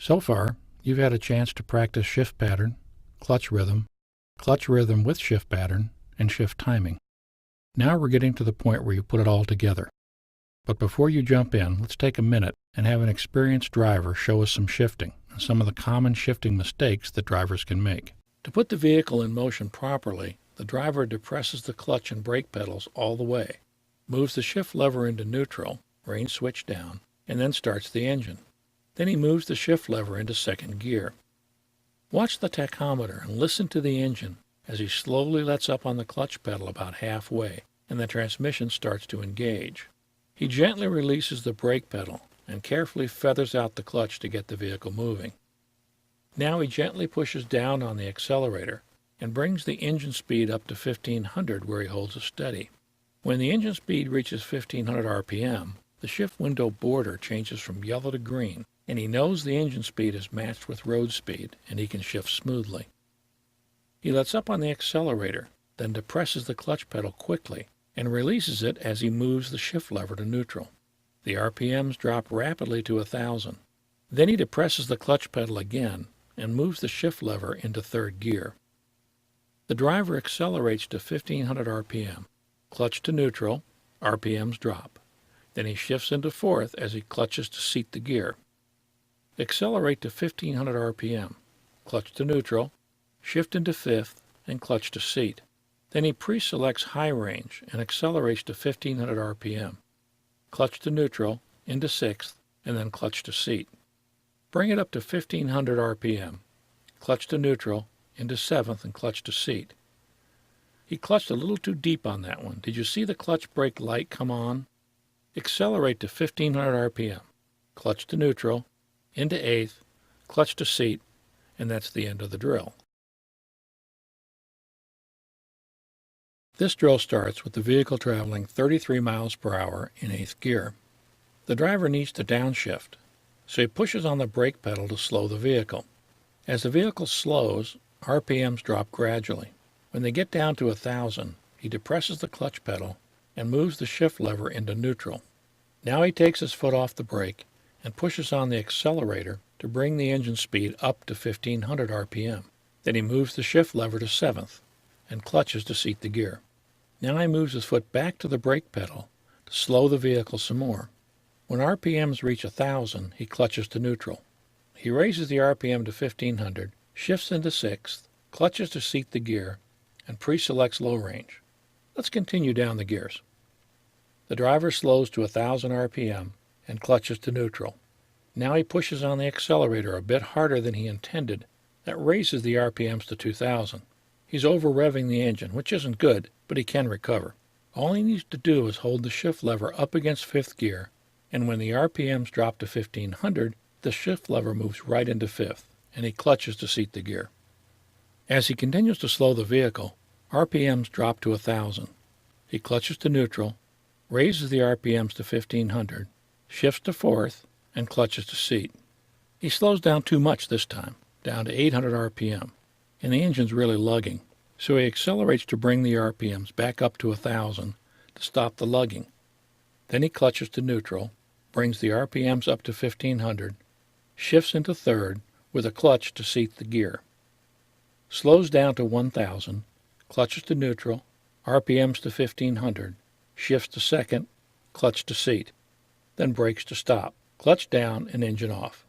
So far, you've had a chance to practice shift pattern, clutch rhythm with shift pattern, and shift timing. Now we're getting to the point where you put it all together. But before you jump in, let's take a minute and have an experienced driver show us some shifting and some of the common shifting mistakes that drivers can make. To put the vehicle in motion properly, the driver depresses the clutch and brake pedals all the way, moves the shift lever into neutral, range switch down, and then starts the engine. Then he moves the shift lever into second gear. Watch the tachometer and listen to the engine as he slowly lets up on the clutch pedal about halfway and the transmission starts to engage. He gently releases the brake pedal and carefully feathers out the clutch to get the vehicle moving. Now he gently pushes down on the accelerator and brings the engine speed up to 1500 where he holds it steady. When the engine speed reaches 1500 RPM, the shift window border changes from yellow to green, and he knows the engine speed is matched with road speed and he can shift smoothly. He lets up on the accelerator, then depresses the clutch pedal quickly and releases it as he moves the shift lever to neutral. The RPMs drop rapidly to 1000. Then he depresses the clutch pedal again and moves the shift lever into third gear. The driver accelerates to 1500 RPM. Clutch to neutral, RPMs drop. Then he shifts into fourth as he clutches to seat the gear. Accelerate to 1500 RPM. Clutch to neutral, shift into fifth, and clutch to seat. Then he pre-selects high range and accelerates to 1500 RPM. Clutch to neutral, into sixth, and then clutch to seat. Bring it up to 1500 RPM. Clutch to neutral, into seventh, and clutch to seat. He clutched a little too deep on that one. Did you see the clutch brake light come on? Accelerate to 1500 RPM. Clutch to neutral, into eighth, clutch to seat, and that's the end of the drill. This drill starts with the vehicle traveling 33 miles per hour in eighth gear. The driver needs to downshift, so he pushes on the brake pedal to slow the vehicle. As the vehicle slows, RPMs drop gradually. When they get down to 1000, he depresses the clutch pedal and moves the shift lever into neutral. Now he takes his foot off the brake and pushes on the accelerator to bring the engine speed up to 1500 RPM. Then he moves the shift lever to seventh and clutches to seat the gear. Now he moves his foot back to the brake pedal to slow the vehicle some more. When RPMs reach 1000, he clutches to neutral. He raises the RPM to 1500, shifts into sixth, clutches to seat the gear, and pre-selects low range. Let's continue down the gears. The driver slows to 1000 RPM and clutches to neutral. Now he pushes on the accelerator a bit harder than he intended. That raises the RPMs to 2000. He's over-revving the engine, which isn't good, but he can recover. All he needs to do is hold the shift lever up against fifth gear, and when the RPMs drop to 1500, the shift lever moves right into fifth, and he clutches to seat the gear. As he continues to slow the vehicle, RPMs drop to 1000. He clutches to neutral, raises the RPMs to 1500, shifts to fourth, and clutches to seat. He slows down too much this time, down to 800 RPM, and the engine's really lugging, so he accelerates to bring the RPMs back up to 1000 to stop the lugging. Then he clutches to neutral, brings the RPMs up to 1500, shifts into third with a clutch to seat the gear. Slows down to 1000, clutches to neutral, RPMs to 1500, shifts to second, clutch to seat, then brakes to stop, clutch down and engine off.